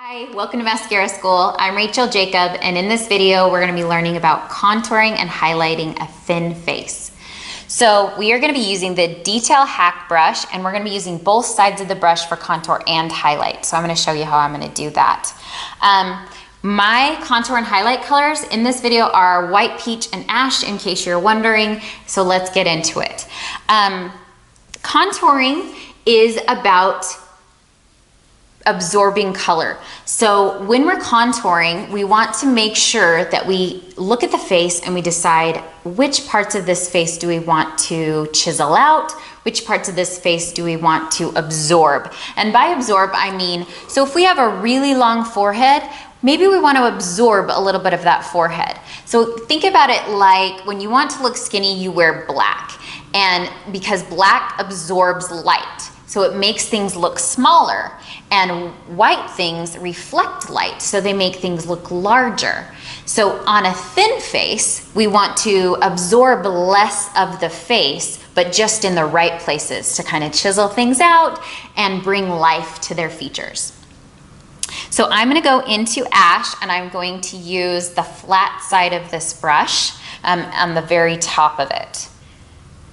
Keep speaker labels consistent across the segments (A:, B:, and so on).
A: Hi, welcome to Mascara School. I'm Rachel Jacob, and in this video, we're gonna be learning about contouring and highlighting a thin face. So we are gonna be using the Detail Hack brush, and we're gonna be using both sides of the brush for contour and highlight. So I'm gonna show you how I'm gonna do that. My contour and highlight colors in this video are white, peach, and ash, in case you're wondering. So let's get into it. Contouring is about absorbing color. So when we're contouring, we want to make sure that we look at the face and we decide which parts of this face do we want to chisel out, which parts of this face do we want to absorb. And by absorb, I mean, so if we have a really long forehead, maybe we want to absorb a little bit of that forehead. So think about it like when you want to look skinny, you wear black. And because black absorbs light, so it makes things look smaller, and white things reflect light, so they make things look larger. So on a thin face, we want to absorb less of the face, but just in the right places to kind of chisel things out and bring life to their features. So I'm gonna go into ash, and I'm going to use the flat side of this brush on the very top of it.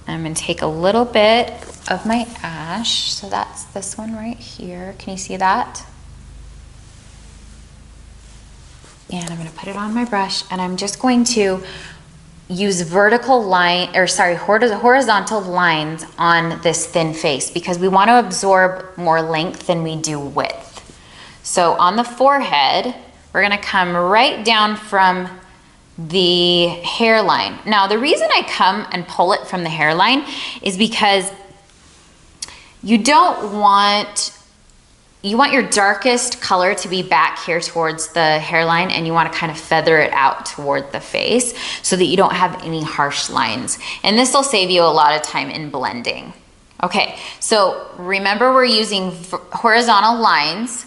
A: I'm gonna take a little bit of my ash, so that's this one right here. Can you see that? And I'm gonna put it on my brush, and I'm just going to use horizontal lines on this thin face because we want to absorb more length than we do width. So on the forehead, we're gonna come right down from the hairline. Now, the reason I come and pull it from the hairline is because you want your darkest color to be back here towards the hairline, and you want to kind of feather it out toward the face so that you don't have any harsh lines. And this will save you a lot of time in blending. Okay, so remember we're using horizontal lines.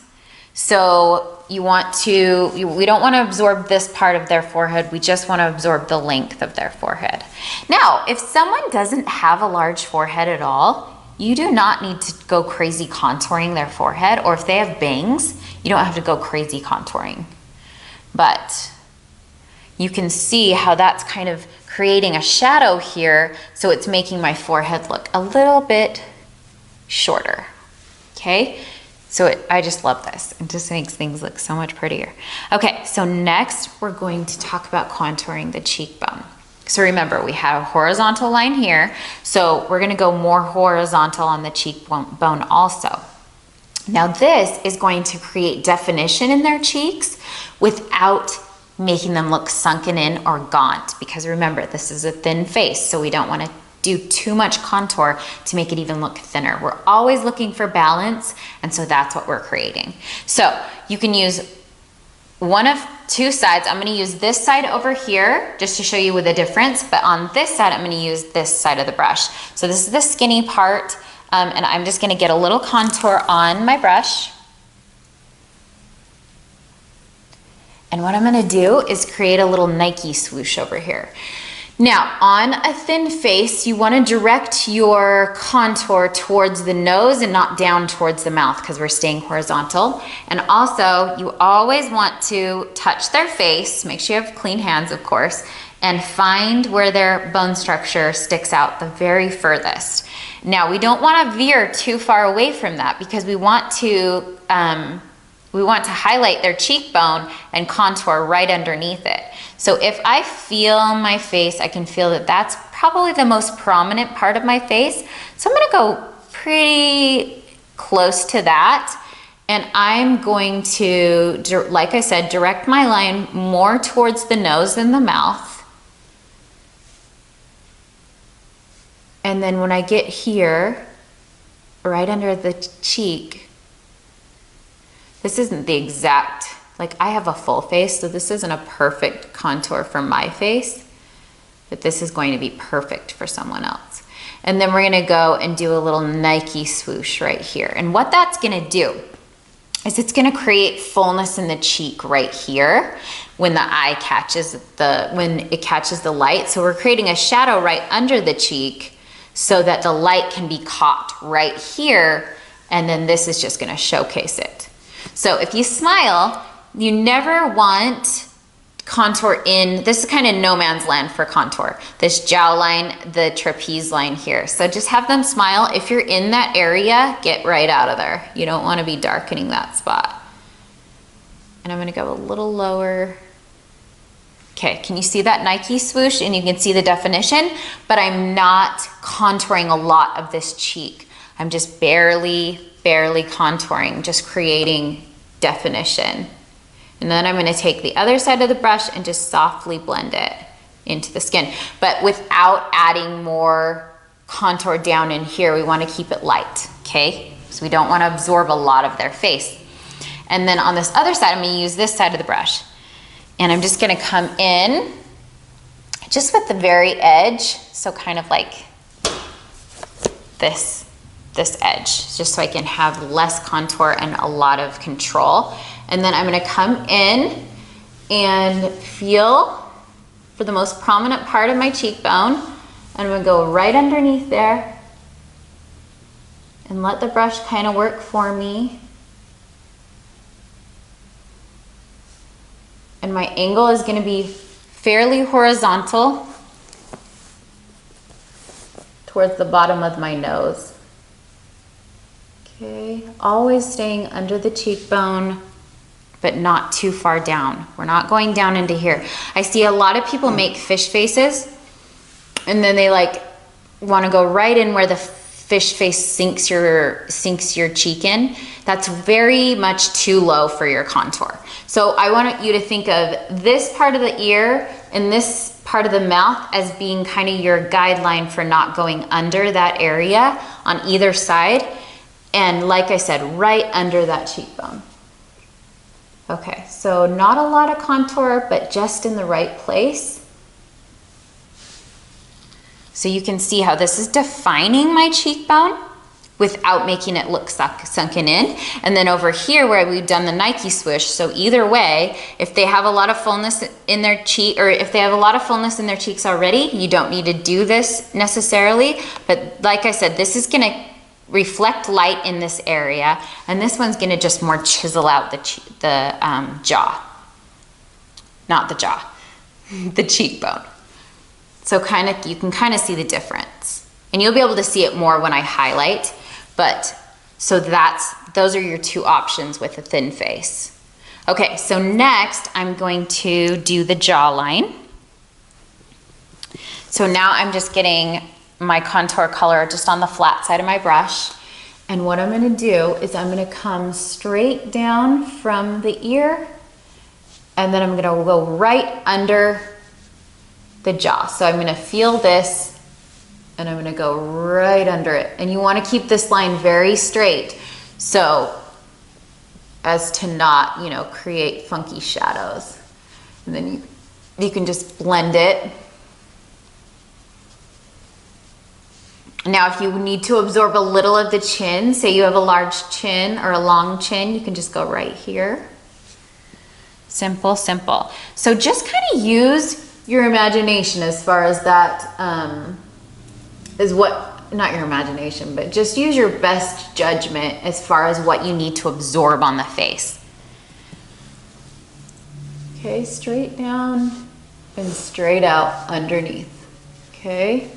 A: So we don't want to absorb this part of their forehead. We just want to absorb the length of their forehead. Now, if someone doesn't have a large forehead at all, you do not need to go crazy contouring their forehead, or if they have bangs, you don't have to go crazy contouring. But you can see how that's kind of creating a shadow here, so it's making my forehead look a little bit shorter, okay? So I just love this. It just makes things look so much prettier. Okay, so next we're going to talk about contouring the cheekbone. So remember, we have a horizontal line here, so we're gonna go more horizontal on the cheekbone also. Now this is going to create definition in their cheeks without making them look sunken in or gaunt, because remember, this is a thin face, so we don't wanna do too much contour to make it even look thinner. We're always looking for balance, and so that's what we're creating. So you can use one of two sides. I'm gonna use this side over here just to show you with the difference, but on this side, I'm gonna use this side of the brush. So this is the skinny part, and I'm just gonna get a little contour on my brush. And what I'm gonna do is create a little Nike swoosh over here. Now, on a thin face, you want to direct your contour towards the nose and not down towards the mouth because we're staying horizontal. And also, you always want to touch their face, make sure you have clean hands, of course, and find where their bone structure sticks out the very furthest. Now, we don't want to veer too far away from that because we want to highlight their cheekbone and contour right underneath it. So if I feel my face, I can feel that that's probably the most prominent part of my face. So I'm gonna go pretty close to that. And I'm going to, like I said, direct my line more towards the nose than the mouth. And then when I get here, right under the cheek, this isn't the exact, like I have a full face, so this isn't a perfect contour for my face, but this is going to be perfect for someone else. And then we're gonna go and do a little Nike swoosh right here. And what that's gonna do is it's gonna create fullness in the cheek right here when the eye catches when it catches the light. So we're creating a shadow right under the cheek so that the light can be caught right here, and then this is just gonna showcase it. So if you smile, you never want contour in, this is kind of no man's land for contour. This jowl line, the trapeze line here. So just have them smile. If you're in that area, get right out of there. You don't want to be darkening that spot. And I'm going to go a little lower. Okay, can you see that Nike swoosh? And you can see the definition, but I'm not contouring a lot of this cheek. I'm just barely contouring, just creating definition. And then I'm going to take the other side of the brush and just softly blend it into the skin, but without adding more contour down in here. We want to keep it light, okay? So we don't want to absorb a lot of their face. And then on this other side, I'm going to use this side of the brush. And I'm just going to come in just with the very edge, so kind of like this edge, just so I can have less contour and a lot of control. And then I'm going to come in and feel for the most prominent part of my cheekbone. And I'm going to go right underneath there and let the brush kind of work for me. And my angle is going to be fairly horizontal towards the bottom of my nose. Okay, always staying under the cheekbone, but not too far down. We're not going down into here. I see a lot of people make fish faces, and then they like want to go right in where the fish face sinks your cheek in. That's very much too low for your contour. So I want you to think of this part of the ear and this part of the mouth as being kind of your guideline for not going under that area on either side. And like I said, right under that cheekbone. Okay, so not a lot of contour, but just in the right place. So you can see how this is defining my cheekbone without making it look sunken in. And then over here where we've done the Nike swoosh, so either way, if they have a lot of fullness in their cheek, or if they have a lot of fullness in their cheeks already, you don't need to do this necessarily. But like I said, this is gonna reflect light in this area, and this one's gonna just more chisel out the jaw. Not the jaw, the cheekbone. So you can kind of see the difference. And you'll be able to see it more when I highlight, but so those are your two options with a thin face. Okay, so next I'm going to do the jawline. So now I'm just getting my contour color just on the flat side of my brush. And what I'm gonna do is I'm gonna come straight down from the ear, and then I'm gonna go right under the jaw. So I'm gonna feel this, and I'm gonna go right under it. And you wanna keep this line very straight, so as to not, create funky shadows. And then you can just blend it. Now, if you need to absorb a little of the chin, say you have a large chin or a long chin, you can just go right here. Simple, simple. So just kind of use your imagination as far as that not your imagination, but just use your best judgment as far as what you need to absorb on the face. Okay, straight down and straight out underneath, okay?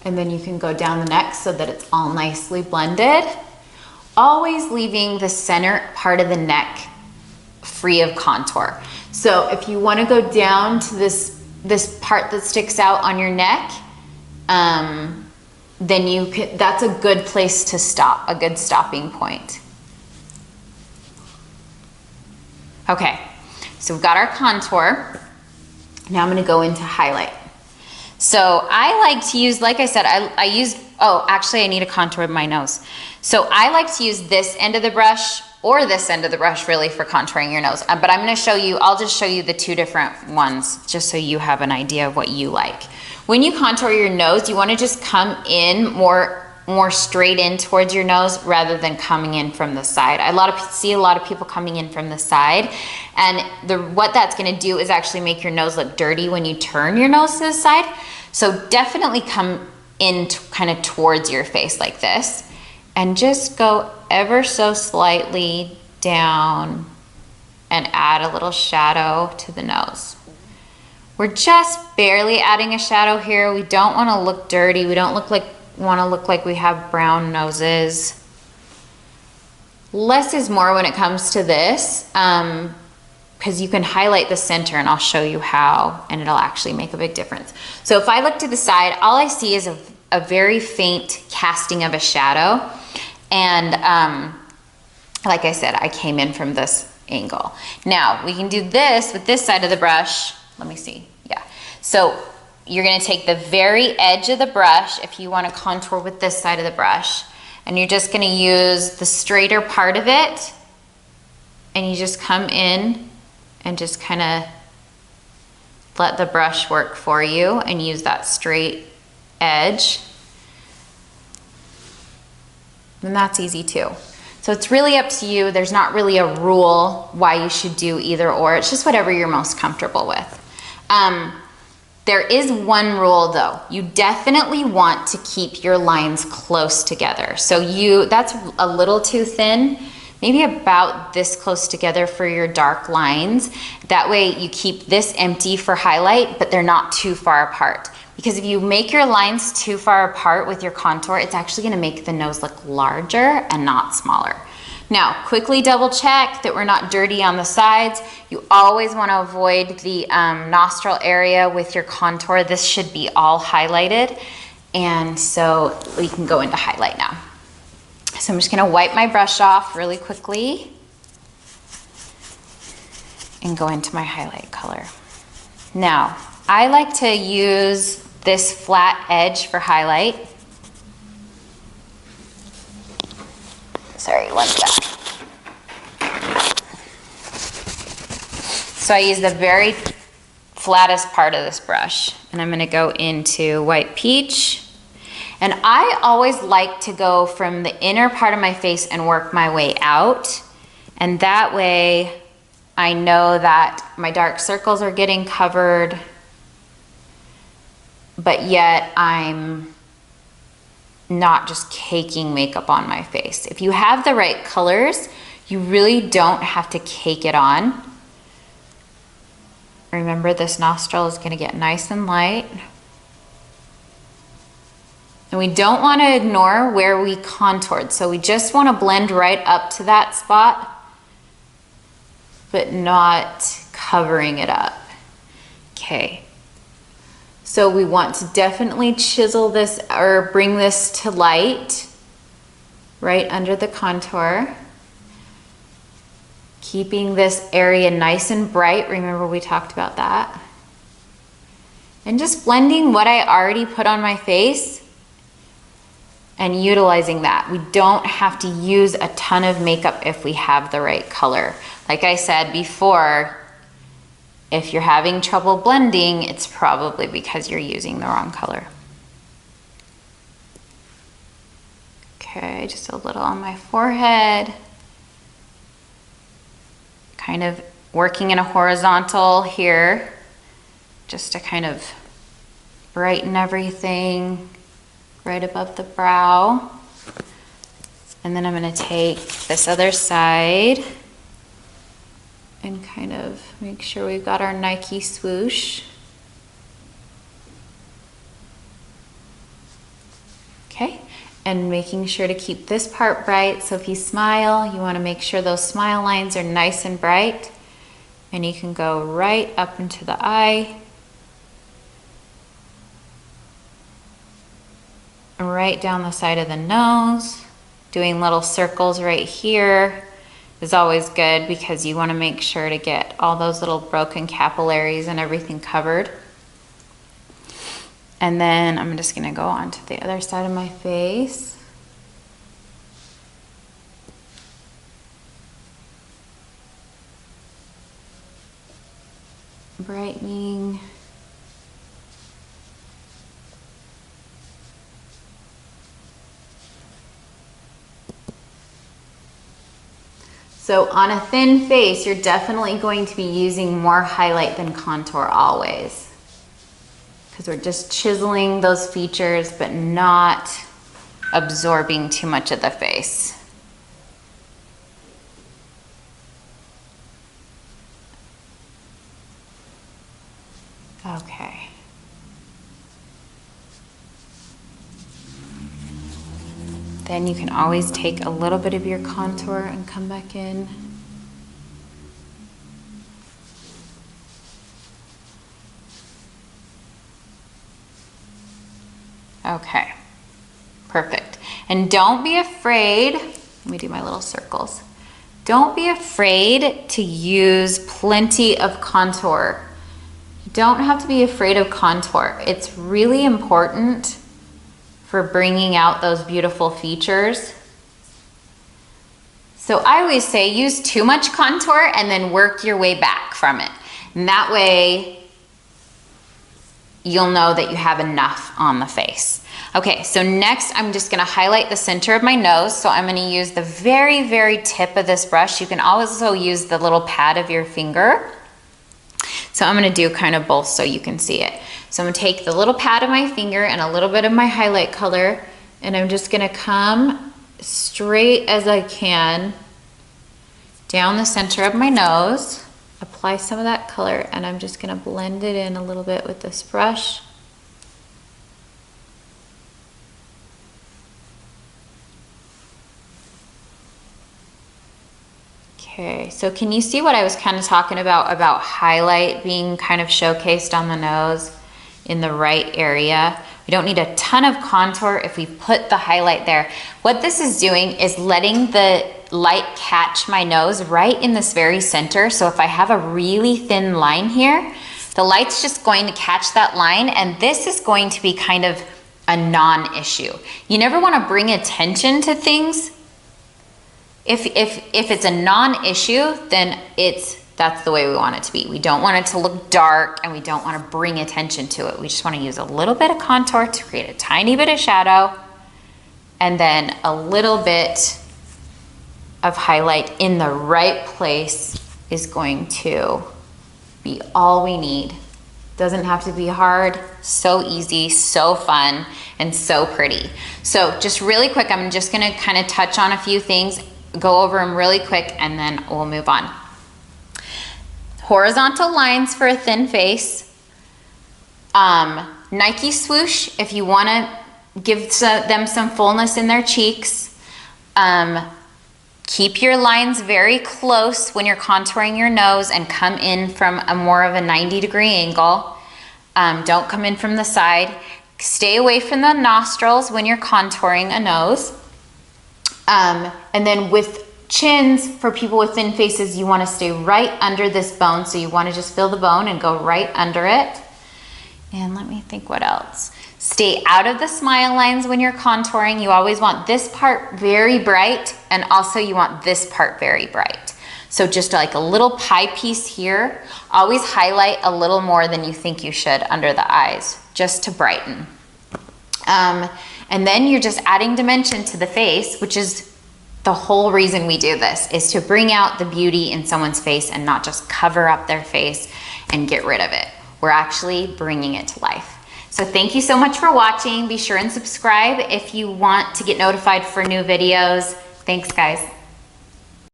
A: And then you can go down the neck so that it's all nicely blended. Always leaving the center part of the neck free of contour. So if you want to go down to this part that sticks out on your neck, then that's a good place to stop, a good stopping point. Okay, so we've got our contour. Now I'm going to go into highlight. So I like to use, like I said, I need a contour of my nose. So I like to use this end of the brush or this end of the brush really for contouring your nose. But I'm gonna show you, I'll just show you the two different ones just so you have an idea of what you like. When you contour your nose, you wanna just come in more straight in towards your nose rather than coming in from the side. See a lot of people coming in from the side, and what that's gonna do is actually make your nose look dirty when you turn your nose to the side. So definitely come in kind of towards your face like this, and just go ever so slightly down and add a little shadow to the nose. We're just barely adding a shadow here. We don't want to look dirty. We don't want to look like we have brown noses. Less is more when it comes to this, because you can highlight the center, and I'll show you how, and it'll actually make a big difference. So if I look to the side, all I see is a very faint casting of a shadow. And like I said, I came in from this angle. Now we can do this with this side of the brush. Let me see, yeah. So you're gonna take the very edge of the brush, if you wanna contour with this side of the brush, and you're just gonna use the straighter part of it, and you just come in and just kind of let the brush work for you and use that straight edge. And that's easy too. So it's really up to you. There's not really a rule why you should do either or. It's just whatever you're most comfortable with. There is one rule though. You definitely want to keep your lines close together. So that's a little too thin, maybe about this close together for your dark lines. That way you keep this empty for highlight, but they're not too far apart. Because if you make your lines too far apart with your contour, it's actually gonna make the nose look larger and not smaller. Now, quickly double check that we're not dirty on the sides. You always wanna avoid the nostril area with your contour. This should be all highlighted. And so we can go into highlight now. So I'm just gonna wipe my brush off really quickly and go into my highlight color. Now, I like to use this flat edge for highlight. Sorry, one sec. So I use the very flattest part of this brush, and I'm gonna go into White Peach. And I always like to go from the inner part of my face and work my way out. And that way I know that my dark circles are getting covered, but yet I'm not just caking makeup on my face. If you have the right colors, you really don't have to cake it on. Remember, this nostril is gonna get nice and light. And we don't wanna ignore where we contoured. So we just wanna blend right up to that spot, but not covering it up. Okay. So we want to definitely chisel this or bring this to light right under the contour. Keeping this area nice and bright. Remember, we talked about that. And just blending what I already put on my face and utilizing that. We don't have to use a ton of makeup if we have the right color. Like I said before, if you're having trouble blending, it's probably because you're using the wrong color. Okay, just a little on my forehead. Kind of working in a horizontal here, just to kind of brighten everything right above the brow. And then I'm gonna take this other side and kind of make sure we've got our Nike swoosh. Okay, and making sure to keep this part bright. So if you smile, you wanna make sure those smile lines are nice and bright, and you can go right up into the eye, right down the side of the nose, doing little circles right here is always good because you want to make sure to get all those little broken capillaries and everything covered. And then I'm just going to go on to the other side of my face. Brightening. So on a thin face, you're definitely going to be using more highlight than contour always, because we're just chiseling those features, but not absorbing too much of the face. Okay. Then you can always take a little bit of your contour and come back in. Okay, perfect. And don't be afraid, let me do my little circles. Don't be afraid to use plenty of contour. You don't have to be afraid of contour. It's really important for bringing out those beautiful features. So I always say use too much contour and then work your way back from it. And that way you'll know that you have enough on the face. Okay, so next I'm just gonna highlight the center of my nose. So I'm gonna use the very, very tip of this brush. You can also use the little pad of your finger. So I'm gonna do kind of both so you can see it. So I'm gonna take the little pad of my finger and a little bit of my highlight color, and I'm just gonna come straight as I can down the center of my nose, apply some of that color, and I'm just gonna blend it in a little bit with this brush. Okay, so can you see what I was kind of talking about highlight being kind of showcased on the nose in the right area? We don't need a ton of contour if we put the highlight there. What this is doing is letting the light catch my nose right in this very center. So if I have a really thin line here, the light's just going to catch that line, and this is going to be kind of a non-issue. You never want to bring attention to things. If it's a non-issue, then that's the way we want it to be. We don't want it to look dark, and we don't want to bring attention to it. We just want to use a little bit of contour to create a tiny bit of shadow, and then a little bit of highlight in the right place is going to be all we need. Doesn't have to be hard, so easy, so fun, and so pretty. So just really quick, I'm just gonna kind of touch on a few things, go over them really quick, and then we'll move on. Horizontal lines for a thin face. Nike swoosh if you wanna give them some fullness in their cheeks. Keep your lines very close when you're contouring your nose and come in from a more of a 90-degree angle. Don't come in from the side. Stay away from the nostrils when you're contouring a nose. And then with chins, for people with thin faces, you want to stay right under this bone. So you want to just feel the bone and go right under it. And let me think what else. Stay out of the smile lines when you're contouring. You always want this part very bright, and also you want this part very bright. So just like a little pie piece here. Always highlight a little more than you think you should under the eyes, just to brighten. And then you're just adding dimension to the face, which is the whole reason we do this, is to bring out the beauty in someone's face and not just cover up their face and get rid of it. We're actually bringing it to life. So thank you so much for watching. Be sure and subscribe if you want to get notified for new videos. Thanks, guys.